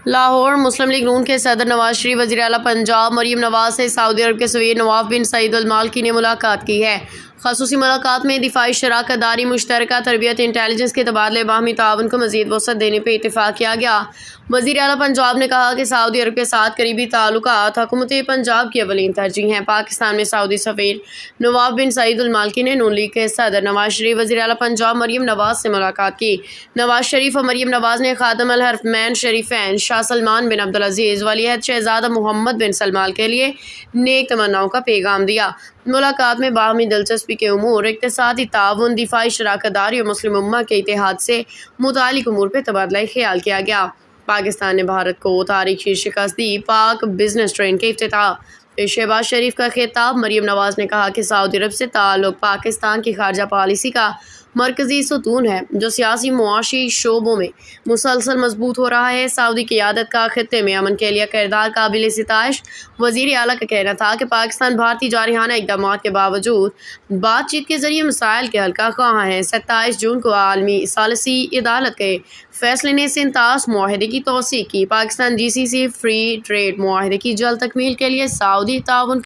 لاہور مسلم league نون کے صدر نواز شریف، وزیر اعلیٰ پنجاب مریم نواز سے سعودی عرب کے سفیر نواف بن سعید المالکی نے ملاقات کی ہے۔ خصوصی ملاقات میں دفاعی شراکت داری، مشترکہ تربیت، انٹیلیجنس کے تبادلے، باہمی تعاون کو مزید وسعت دینے پر اتفاق کیا گیا۔ وزیر اعلیٰ پنجاب نے کہا کہ سعودی عرب کے ساتھ قریبی تعلقات حکومت پنجاب کی اولین ترجیح ہیں۔ پاکستان میں سعودی سفیر نواف بن سعید المالکی نے نون لیگ کے صدر نواز شریف، وزیر اعلیٰ پنجاب مریم نواز سے ملاقات کی۔ نواز شریف اور مریم نواز نے خادم الحرمین شریفین شاہ سلمان بن عبدالعزیز، ولیعہد شہزادہ محمد بن سلمان کے لیے نیک تمناؤں کا پیغام دیا۔ ملاقات میں باہمی دلچسپی کے امور، اقتصادی تعاون، دفاعی شراکت داری اور مسلم امہ کے اتحاد سے متعلق امور پہ تبادلہ خیال کیا گیا۔ پاکستان نے بھارت کو تاریخی شکست دی، پاک بزنس ٹرین کے افتتاح پہ شہباز شریف کا خطاب۔ مریم نواز نے کہا کہ سعودی عرب سے تعلق پاکستان کی خارجہ پالیسی کا مرکزی ستون ہے، جو سیاسی معاشی شعبوں میں مسلسل مضبوط ہو رہا ہے۔ سعودی قیادت کا خطے میں امن کے لیے کردار قابل ستائش۔ وزیر اعلیٰ کا کہنا تھا کہ پاکستان بھارتی جارحانہ اقدامات کے باوجود بات چیت کے ذریعے مسائل کے حل کا خواہاں ہے۔ 27 جون کو عالمی ثالثی عدالت کے فیصلے نے سنتاس معاہدے کی توثیق کی۔ پاکستان GCC فری ٹریڈ معاہدے کی جلد تکمیل کے لیے سعودی تعاون